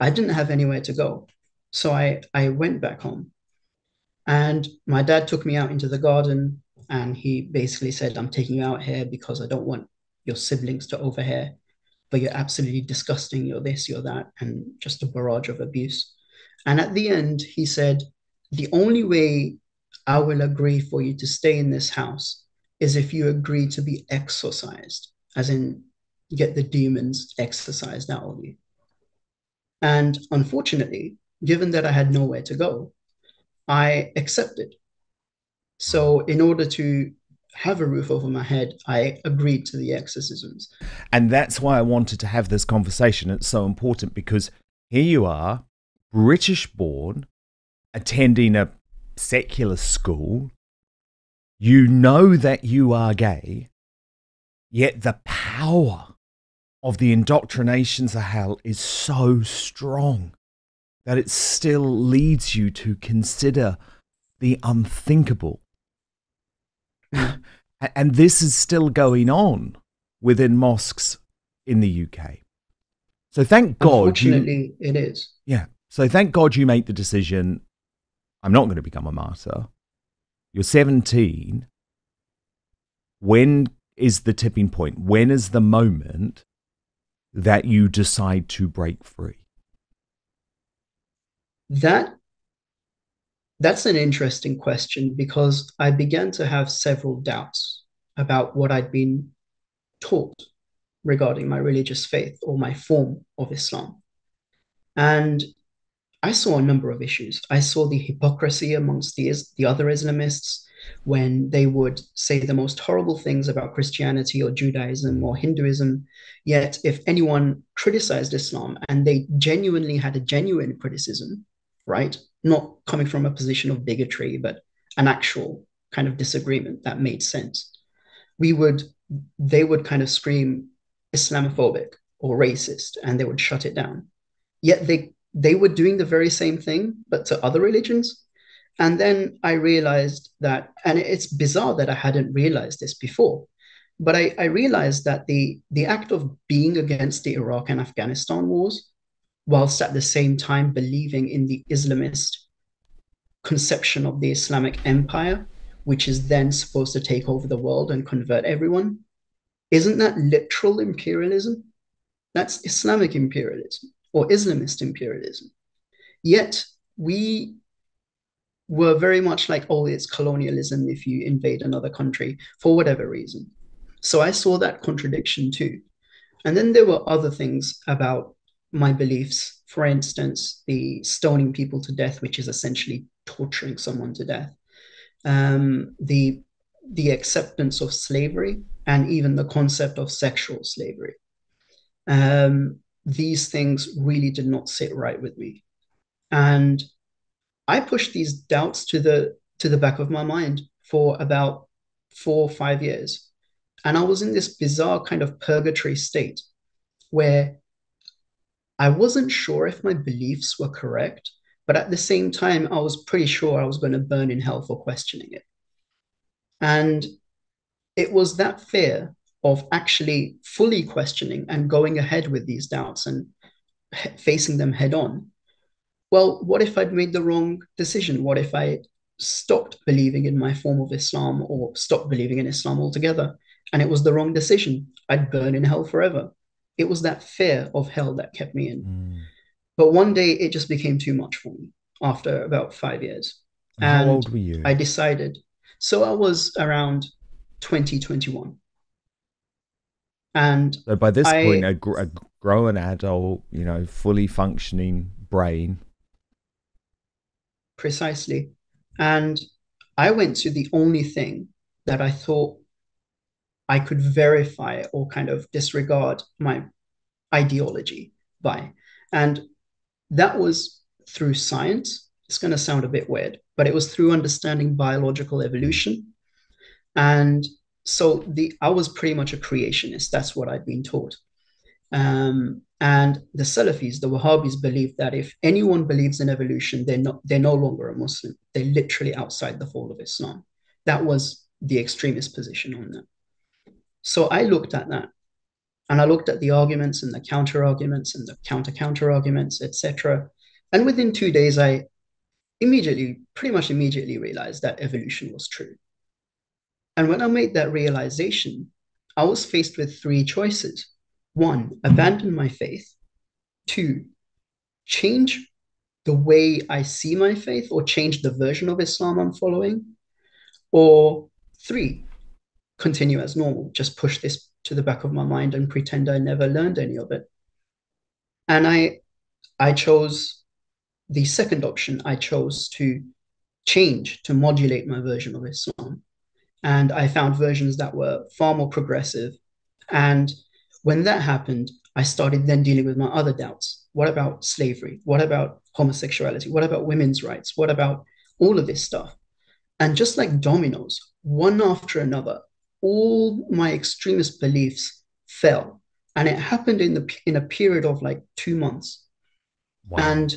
I didn't have anywhere to go. So I went back home. And my dad took me out into the garden and he basically said, I'm taking you out here because I don't want your siblings to overhear, but you're absolutely disgusting. You're this, you're that, and just a barrage of abuse. And at the end, he said, the only way I will agree for you to stay in this house is if you agree to be exorcised, as in get the demons exorcised out of you. And unfortunately, given that I had nowhere to go, I accepted. So, in order to have a roof over my head, I agreed to the exorcisms. And that's why I wanted to have this conversation. It's so important because here you are, British born, attending a secular school. You know that you are gay, yet the power of the indoctrinations of hell is so strong that it still leads you to consider the unthinkable. And this is still going on within mosques in the UK. So thank God Unfortunately, it is. yeah. So thank God you make the decision, I'm not going to become a martyr. You're 17. When is the tipping point? When is the moment that you decide to break free? That that's an interesting question because I began to have several doubts about what I'd been taught regarding my religious faith or my form of Islam. And I saw a number of issues. I saw the hypocrisy amongst the other Islamists when they would say the most horrible things about Christianity or Judaism or Hinduism. Yet, if anyone criticized Islam and they genuinely had a genuine criticism, right, not coming from a position of bigotry, but an actual kind of disagreement that made sense, we would they would kind of scream Islamophobic or racist and they would shut it down. Yet they were doing the very same thing, but to other religions. And then I realized that, and it's bizarre that I hadn't realized this before, but I realized that the act of being against the Iraq and Afghanistan wars, whilst at the same time believing in the Islamist conception of the Islamic empire, which is then supposed to take over the world and convert everyone, isn't that literal imperialism? That's Islamic imperialism or Islamist imperialism. Yet we were very much like, oh, it's colonialism if you invade another country for whatever reason. So I saw that contradiction too. And then there were other things about my beliefs. For instance, the stoning people to death, which is essentially torturing someone to death. The acceptance of slavery and even the concept of sexual slavery. These things really did not sit right with me. And I pushed these doubts to the back of my mind for about 4 or 5 years. And I was in this bizarre kind of purgatory state where I wasn't sure if my beliefs were correct, but at the same time, I was pretty sure I was going to burn in hell for questioning it. And it was that fear of actually fully questioning and going ahead with these doubts and facing them head on. Well, what if I'd made the wrong decision? What if I stopped believing in my form of Islam or stopped believing in Islam altogether? And it was the wrong decision. I'd burn in hell forever. It was that fear of hell that kept me in. Mm. But one day it just became too much for me after about 5 years. And how And old were you? I decided. So I was around 2021. And So by this point, I a grown adult, fully functioning brain. precisely. And I went to the only thing that I thought I could verify or kind of disregard my ideology by. And that was through science. It's going to sound a bit weird, but it was through understanding biological evolution. And so I was pretty much a creationist. That's what I'd been taught. And the Salafis, the Wahhabis, believe that if anyone believes in evolution, they're no longer a Muslim. They're literally outside the fold of Islam. That was the extremist position on that. So I looked at that And I looked at the arguments and the counter arguments and the counter arguments, etc. And within 2 days, I pretty much immediately realized that evolution was true. And when I made that realization, I was faced with three choices. One, abandon my faith. Two, change the way I see my faith or change the version of Islam I'm following. Or three, continue as normal, just push this to the back of my mind and pretend I never learned any of it. And I chose the second option. I chose to change, to modulate my version of Islam. And I found versions that were far more progressive. And when that happened, I started then dealing with my other doubts. What about slavery? What about homosexuality? What about women's rights? What about all of this stuff? And just like dominoes, one after another, all my extremist beliefs fell. And it happened in a period of like 2 months. Wow. And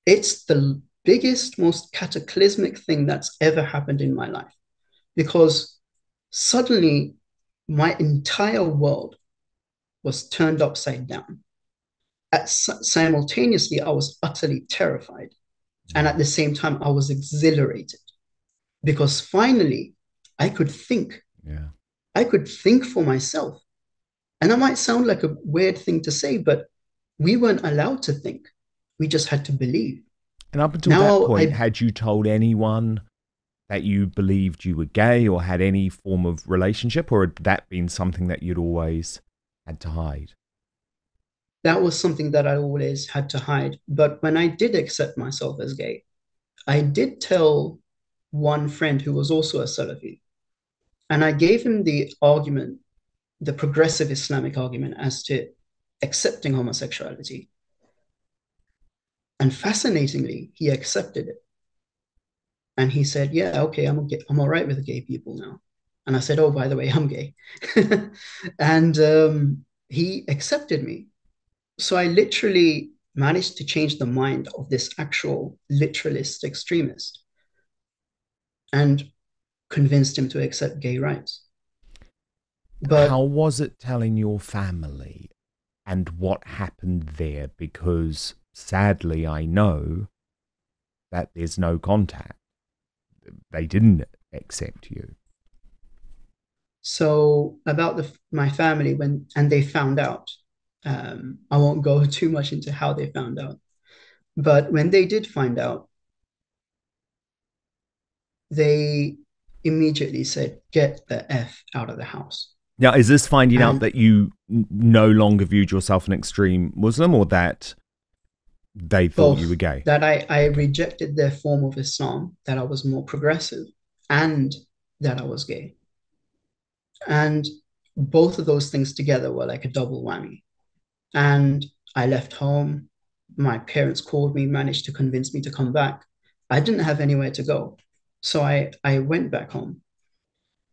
it's the biggest, most cataclysmic thing that's ever happened in my life because suddenly my entire world was turned upside down. Simultaneously, I was utterly terrified. And at the same time, I was exhilarated because finally I could think. Yeah. I could think for myself. And that might sound like a weird thing to say, but we weren't allowed to think. We just had to believe. And up until that Now point, I had you told anyone that you believed you were gay or had any form of relationship, or had that been something that you'd always had to hide? that was something that I always had to hide. But when I did accept myself as gay, I did tell one friend who was also a Salafi, and I gave him the argument, the progressive Islamic argument as to accepting homosexuality. And fascinatingly, he accepted it. And he said, yeah, okay, I'm all right with gay people now. And I said, oh, by the way, I'm gay. And he accepted me. So I literally managed to change the mind of this actual literalist extremist and convinced him to accept gay rights. How But was it telling your family and what happened there? Because sadly, I know that there's no contact. They didn't accept you. so about my family and they found out. I won't go too much into how they found out, but when they did find out, they immediately said, "Get the f out of the house." Now, is this finding out And that you no longer viewed yourself an extreme Muslim, or that they thought you were both gay? that I rejected their form of Islam, that I was more progressive, and that I was gay. And both of those things together were like a double whammy. And I left home. My parents called me, managed to convince me to come back. I didn't have anywhere to go. So I went back home.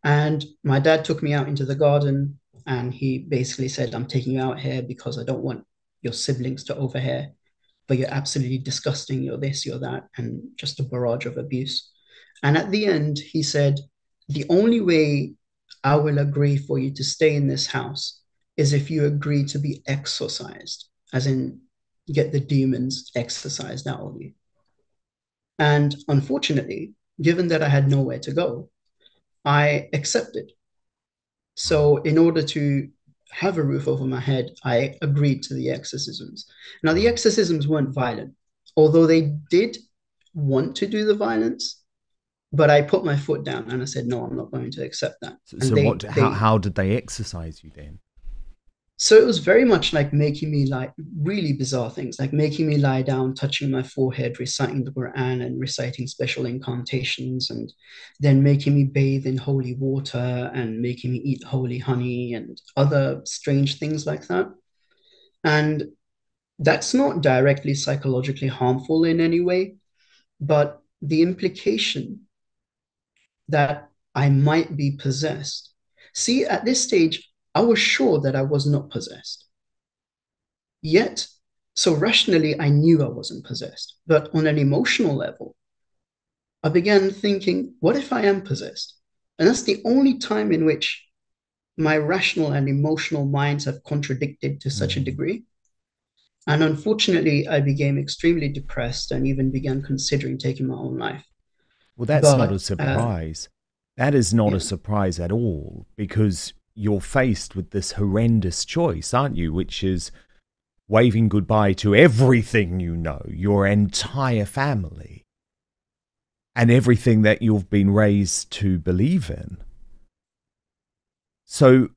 And my dad took me out into the garden and he basically said, I'm taking you out here because I don't want your siblings to overhear, but you're absolutely disgusting. You're this, you're that, and just a barrage of abuse. And at the end, he said, the only way I will agree for you to stay in this house is if you agree to be exorcised, as in get the demons exorcised out of you. And unfortunately, given that I had nowhere to go, I accepted. Wow. So, in order to have a roof over my head, I agreed to the exorcisms. Now, the Wow. exorcisms weren't violent, although they did want to do the violence, but I put my foot down and I said, no, I'm not going to accept that. So, And so what? How did they exercise you then? so it was very much like making me like really bizarre things, like making me lie down, touching my forehead, reciting the Quran and reciting special incantations, and then making me bathe in holy water and making me eat holy honey and other strange things like that. And that's not directly psychologically harmful in any way, but the implication that I might be possessed. See, at this stage, I was sure that I was not possessed. Yet, so rationally, I knew I wasn't possessed. But on an emotional level, I began thinking, what if I am possessed? And that's the only time in which my rational and emotional minds have contradicted to such a Mm. degree. And unfortunately, I became extremely depressed and even began considering taking my own life. Well, that's not a But surprise. That is not a yeah, surprise at all because you're faced with this horrendous choice, aren't you? Which is waving goodbye to everything you know, your entire family, and everything that you've been raised to believe in. So,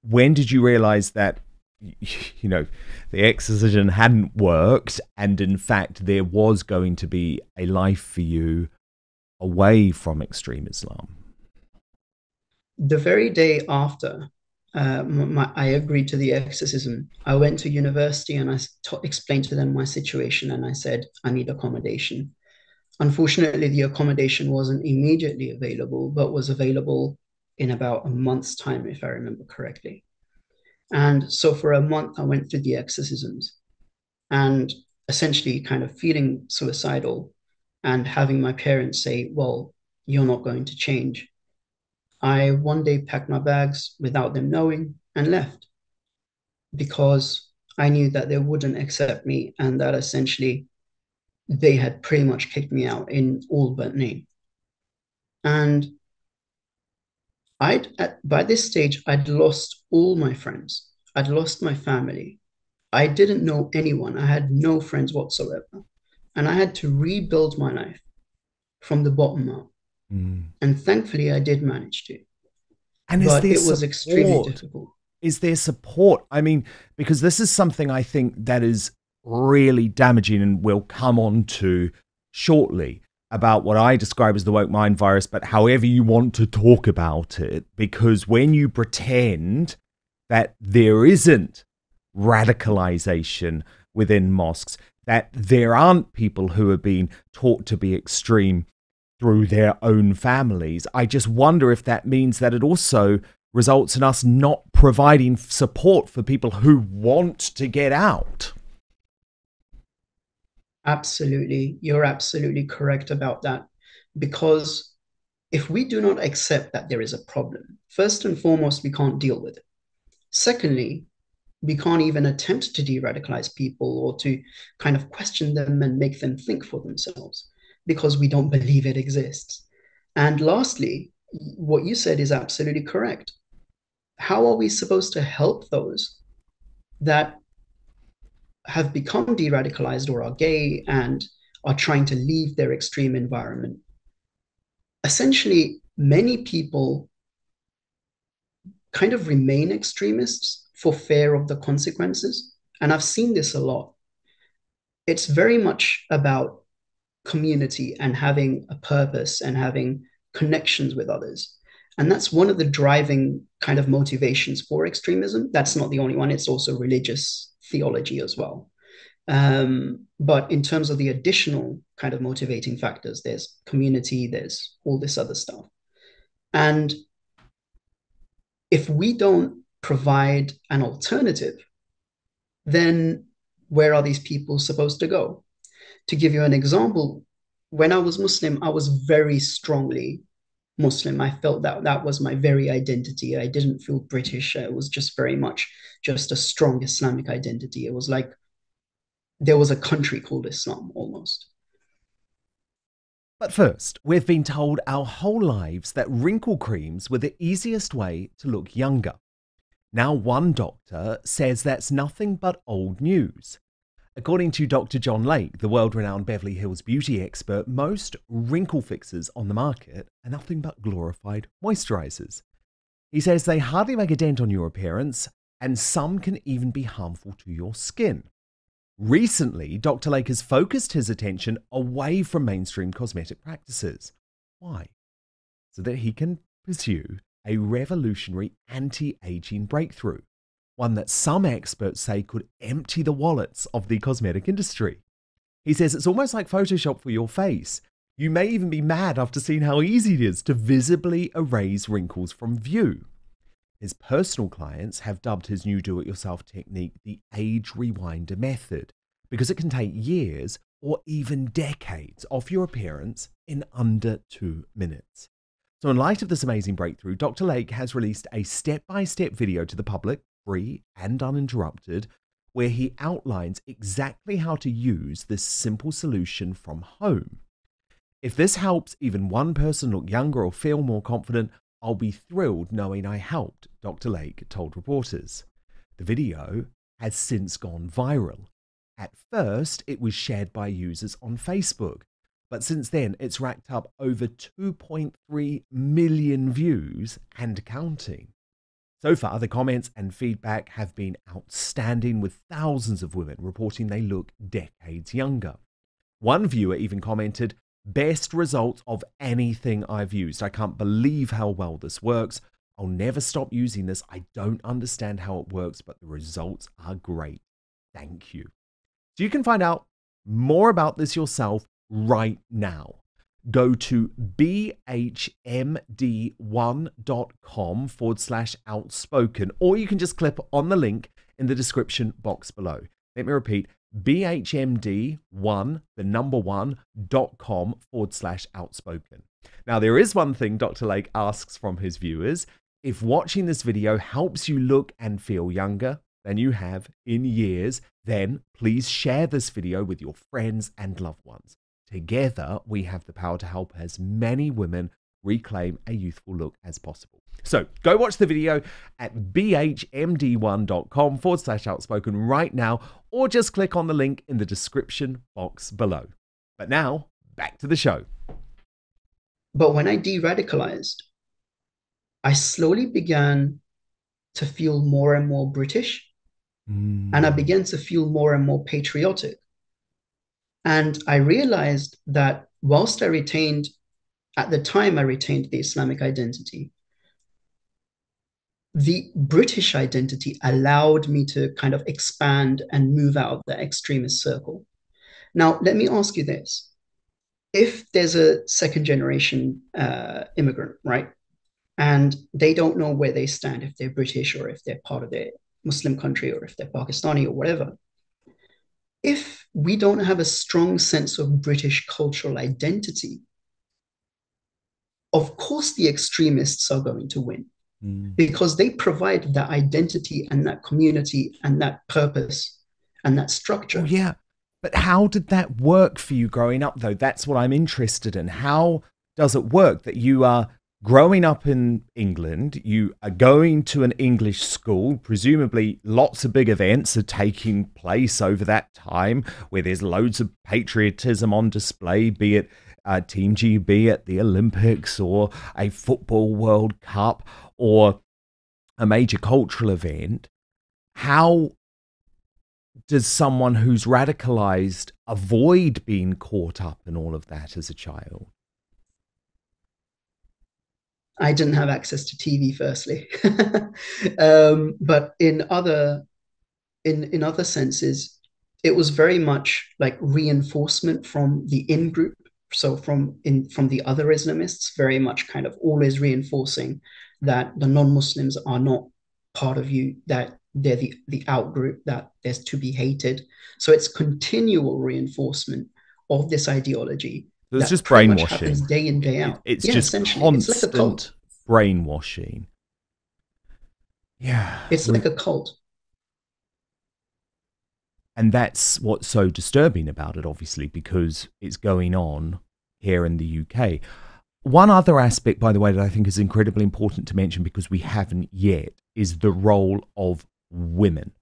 when did you realize that, you know, the exorcism hadn't worked and in fact there was going to be a life for you away from extreme Islam? the very day after I agreed to the exorcism, I went to university and explained to them my situation and I said, I need accommodation. Unfortunately, the accommodation wasn't immediately available, but was available in about a month's time, if I remember correctly. And so for a month, I went through the exorcisms and essentially kind of feeling suicidal and having my parents say, well, you're not going to change. I one day packed my bags without them knowing and left because I knew that they wouldn't accept me and that essentially they had pretty much kicked me out in all but name. And by this stage, I'd lost all my friends. I'd lost my family. I didn't know anyone. I had no friends whatsoever. And I had to rebuild my life from the bottom up. Mm. And thankfully, I did manage to. And is But there it was extremely support? difficult. Is there support? I mean, because this is something I think that is really damaging and we'll come on to shortly about what I describe as the woke mind virus, but however you want to talk about it, because when you pretend that there isn't radicalization within mosques, that there aren't people who are being taught to be extreme through their own families, I just wonder if that means that it also results in us not providing support for people who want to get out. Absolutely. You're absolutely correct about that. Because if we do not accept that there is a problem, first and foremost, we can't deal with it. Secondly, we can't even attempt to de radicalize people or to kind of question them and make them think for themselves because we don't believe it exists. And lastly, what you said is absolutely correct. How are we supposed to help those that have become de radicalized or are gay and are trying to leave their extreme environment? Essentially, many people kind of remain extremists for fear of the consequences. And I've seen this a lot. It's very much about community and having a purpose and having connections with others. And that's one of the driving kind of motivations for extremism. That's not the only one, it's also religious theology as well. But in terms of the additional kind of motivating factors, there's community, there's all this other stuff. And if we don't provide an alternative, then where are these people supposed to go? To give you an example, when I was Muslim, I was very strongly Muslim. I felt that that was my very identity. I didn't feel British. It was just very much just a strong Islamic identity. It was like there was a country called Islam almost. But first, we've been told our whole lives that wrinkle creams were the easiest way to look younger. Now, one doctor says that's nothing but old news. According to Dr. John Lake, the world-renowned Beverly Hills beauty expert, most wrinkle fixers on the market are nothing but glorified moisturizers. He says they hardly make a dent on your appearance, and some can even be harmful to your skin. Recently, Dr. Lake has focused his attention away from mainstream cosmetic practices. Why? So that he can pursue a revolutionary anti-aging breakthrough, one that some experts say could empty the wallets of the cosmetic industry. He says it's almost like Photoshop for your face. You may even be mad after seeing how easy it is to visibly erase wrinkles from view. His personal clients have dubbed his new do-it-yourself technique the age rewinder method because it can take years or even decades off your appearance in under 2 minutes. So in light of this amazing breakthrough, Dr. Lake has released a step-by-step video to the public, free and uninterrupted, where he outlines exactly how to use this simple solution from home. If this helps even one person look younger or feel more confident, I'll be thrilled knowing I helped, Dr. Lake told reporters. The video has since gone viral. At first, it was shared by users on Facebook, but since then, it's racked up over 2.3 million views and counting. So far, the comments and feedback have been outstanding, with thousands of women reporting they look decades younger. One viewer even commented, "Best results of anything I've used. I can't believe how well this works. I'll never stop using this. I don't understand how it works, but the results are great. Thank you." So you can find out more about this yourself right now. Go to bhmd1.com/outspoken, or you can just click on the link in the description box below. Let me repeat, bhmd1.com/outspoken. Now, there is one thing Dr. Lake asks from his viewers. If watching this video helps you look and feel younger than you have in years, then please share this video with your friends and loved ones. Together, we have the power to help as many women reclaim a youthful look as possible. So go watch the video at bhmd1.com/outspoken right now, or just click on the link in the description box below. But now, back to the show. But when I de-radicalized, I slowly began to feel more and more British, and I began to feel more and more patriotic. And I realized that whilst at the time I retained the Islamic identity, the British identity allowed me to kind of expand and move out of the extremist circle. Now, let me ask you this. If there's a second generation immigrant, right, and they don't know where they stand, if they're British or if they're part of their Muslim country or if they're Pakistani or whatever, if we don't have a strong sense of British cultural identity, of course the extremists are going to win because they provide that identity and that community and that purpose and that structure. Oh, yeah. But how did that work for you growing up, though? That's what I'm interested in. How does it work that you are growing up in England, you are going to an English school, presumably lots of big events are taking place over that time where there's loads of patriotism on display, be it Team GB at the Olympics or a football World Cup or a major cultural event. How does someone who's radicalized avoid being caught up in all of that as a child? I didn't have access to TV, firstly, but in other senses, it was very much like reinforcement from the in group. So from the other Islamists, very much kind of always reinforcing that the non-Muslims are not part of you, that they're the out group, that there's to be hated. So it's continual reinforcement of this ideology. So it's just brainwashing. Day in, day out. It's just constant it's like a cult. Brainwashing. Yeah. It's like a cult. And that's what's so disturbing about it, obviously, because it's going on here in the UK. One other aspect, by the way, that I think is incredibly important to mention because we haven't yet, is the role of women.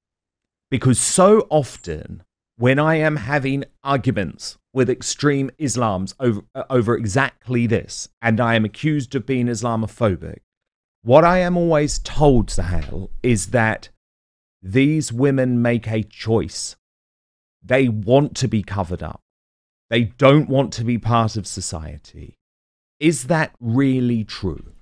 Because so often when I am having arguments with extreme Islams over exactly this, and I am accused of being Islamophobic, what I am always told, Sohail, is that these women make a choice. They want to be covered up. They don't want to be part of society. Is that really true?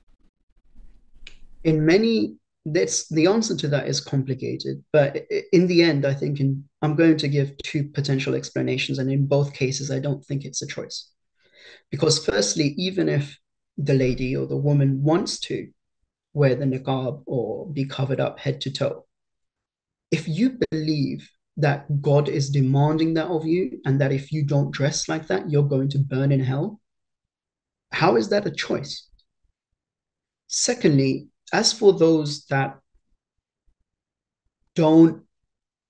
In many, the answer to that is complicated, but in the end, I think I'm going to give two potential explanations, and in both cases, I don't think it's a choice. Because firstly, even if the lady or the woman wants to wear the niqab or be covered up head to toe, if you believe that God is demanding that of you and that if you don't dress like that, you're going to burn in hell, how is that a choice? Secondly, as for those that don't,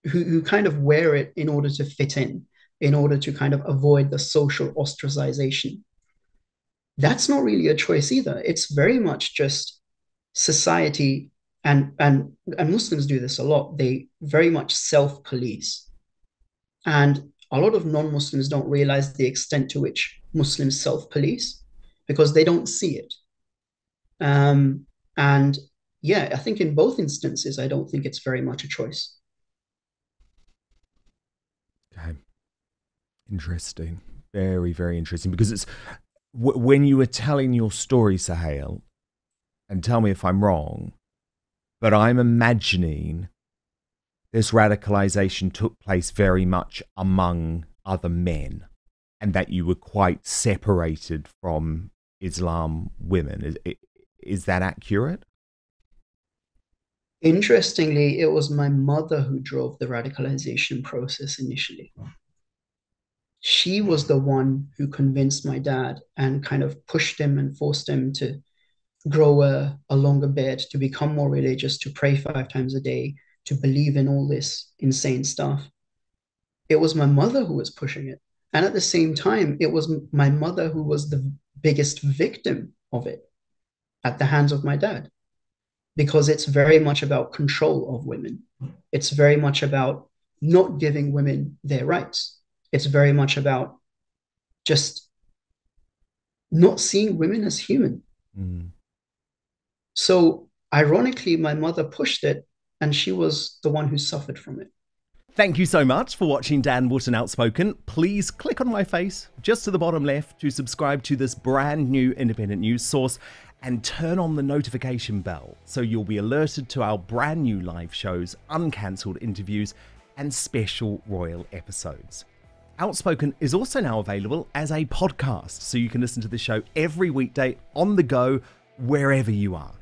who kind of wear it in order to fit in order to kind of avoid the social ostracization, that's not really a choice either. It's very much just society, and Muslims do this a lot. They very much self-police. And a lot of non-Muslims don't realize the extent to which Muslims self-police because they don't see it. And yeah, I think in both instances, I don't think it's very much a choice. Okay. Interesting. Very, very interesting. Because it's when you were telling your story, Sohail, and tell me if I'm wrong, but I'm imagining this radicalization took place very much among other men and that you were quite separated from Islam women. Is that accurate? Interestingly, it was my mother who drove the radicalization process initially. She was the one who convinced my dad and kind of pushed him and forced him to grow a longer beard, to become more religious, to pray 5 times a day, to believe in all this insane stuff. It was my mother who was pushing it. And at the same time, it was my mother who was the biggest victim of it at the hands of my dad, because it's very much about control of women. It's very much about not giving women their rights. It's very much about just not seeing women as human. Mm. So, ironically, my mother pushed it, and she was the one who suffered from it. Thank you so much for watching Dan Wootton Outspoken. Please click on my face just to the bottom left to subscribe to this brand new independent news source and turn on the notification bell so you'll be alerted to our brand new live shows, uncancelled interviews, and special royal episodes. Outspoken is also now available as a podcast, so you can listen to the show every weekday on the go, wherever you are.